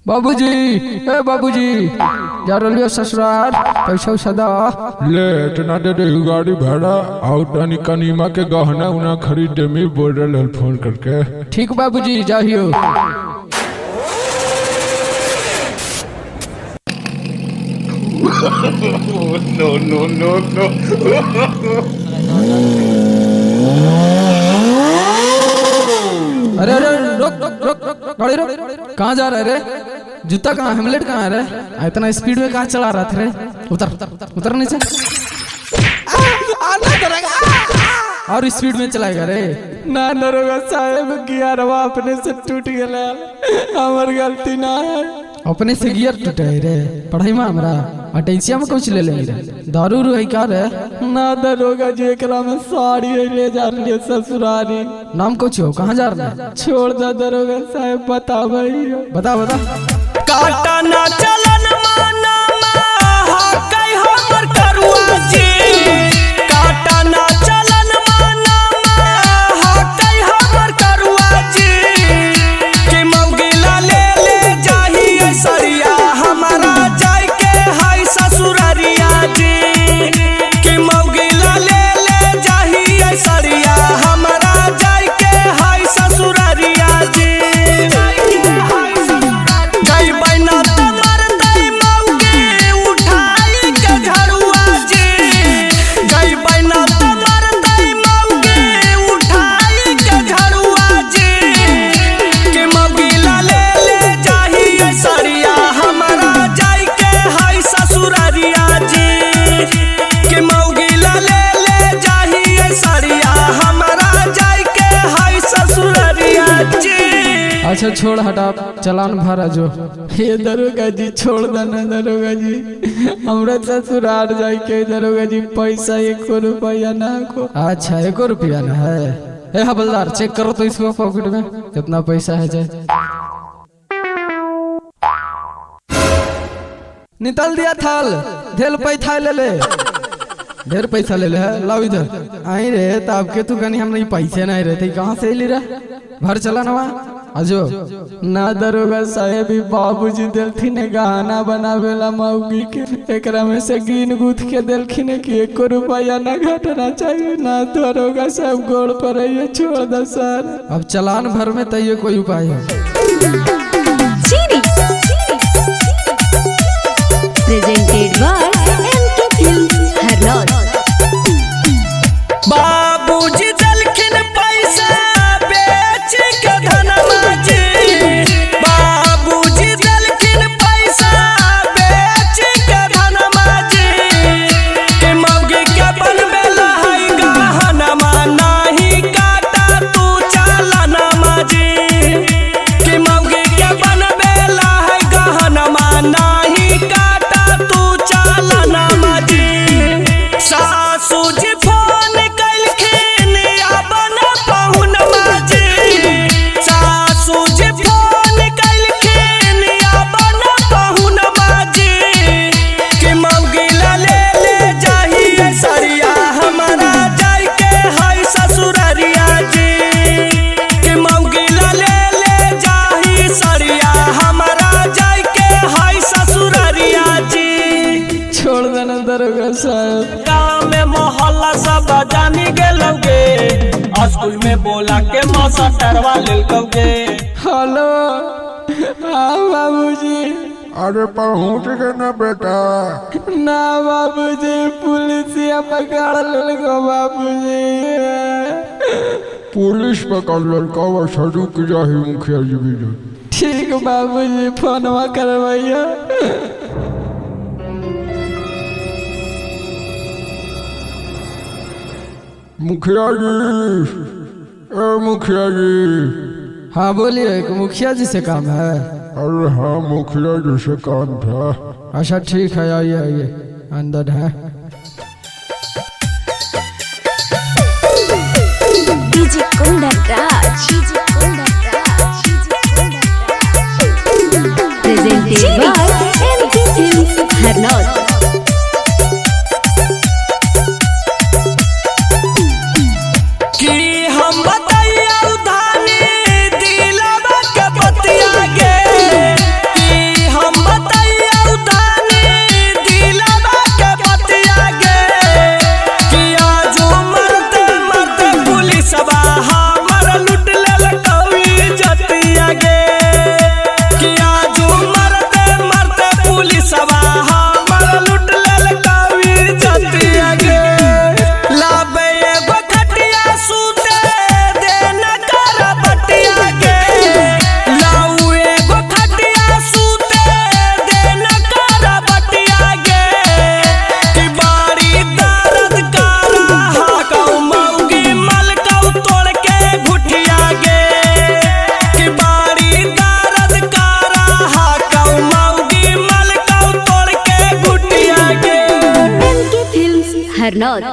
बाबूजी, ए बाबूजी, जा रही हो ससुराल, पैसा उसा दो। ले इतना दे दे गाड़ी भाड़ा और तनी कनीमा के गहना उना खरीदे में बोल रहे फोन करके। ठीक बाबूजी, जाइयो। No, no, no, no. अरे अरे रोक रोक रोक रोक गाड़ी रोक। कहाँ जा रहे रे? जूता कहाँ, हेमलेट कहाँ है रे? इतना स्पीड में कहाँ चला रहा था रे? उतर उतर नीचे। और स्पीड में चलाएगा रे? ना दरोगा साहब, गियरवा अपने से टूट गया, हमार गलती ना है। अपने से गियर टूटे रे? पढ़ाई में हमरा अटेंसिया में कुछ ले लेंगे रे? दारू उरू है क्या रे? ना दरोगा जी, एकरा में साड़ी ले जा रही है ससुरारी। नाम कुछ हो, कहाँ जा रहा है? छोड़ दो दरोगा साहब, बता भाई। बता बता। काटा ना चलन माना कई हमर करुआ जी, काटा ना चलन माना कई हमर करुआ जी, कि मौगिला ले जाही सरिया हमारा जाय के हाय ससुरारिया जी, कि मौगिला ले जाही सरिया हमारा जाय के हाय ससुरारिया जी। अच्छा छोड़, हटा, चलान भरा जो। हे दरोगा जी, छोड़ देना दरोगा जी, हमरा ससुराल जाए के दरोगा जी, पैसा 1 रुपया ना को। अच्छा 1 रुपया ना है? ए हवलदार, चेक करो तो इसको पॉकेट में कितना पैसा है जाए। निकाल दिया थाल, ढेर पैसा ले ले, ढेर पैसा ले ले है। लाओ इधर। आई रे तो आपके तू कहीं हम नहीं पैसे नहीं रहते, कहाँ से ले रहा? भर चला नवा आजो। ना दरोगा साहेब, बाबूजी दिलथिन गहना बनावेला मौगी के, एकरा में से गिन गुथ के दिलखिन कि 1 रुपया ना घटना चाहिए। ना दरोगा साहब, गोड़ पर है, छोड़ दो सर। अब चलान भर में तय कोई उपाय है? Presented by MK Films, Harnaut. बाबूजी दलखिन पैसा बेच के धनमा जी, बाबूजी दलखिन पैसा बेच के धनमा जी, कि मौगी के बनबेला है गहनमा नाही काटा तू चालनमा जी, कि मौगी के बनबेला है गहनमा नाही काटा तू चालनमा जी। सासू जी फोन कलखिन अपन पहुनमा जी, सासू जी फोन कलखिन अपन पहुनमा जी, कि मौगिला ले जाही सरिया हमारा जाय के हाय ससुरारिया जी, कि मौगिला ले जाही सरिया हमारा जाय के हाय ससुरारिया जी। छोड़ देना दरोगा साहब। गाँव में मोहल्ला सब जानी गेलोगे, स्कूल में बोला के मौसा टरवा लेलकोगे। हेलो, हाँ बाबूजी। अरे पहुँच गए ना बेटा? ना बाबूजी, पुलिसिया पकड़ लेलको बाबूजी। पुलिस पकड़ लड़का व सरू की जाही मुखिया जी भी जो। ठीक बाबूजी, फोनवा करवाइया। मुखिया जी, ए मुखिया जी। हाँ बोलिए, मुखिया जी से काम है? अरे हाँ, मुखिया जी से काम था। अच्छा ठीक है, आइए आइए, अंदर है। DJ Kundraj, presented by MK Films, Harnaut. कि हम बताइया उधानी दिलवा के बतिया गे, कि हरनौत।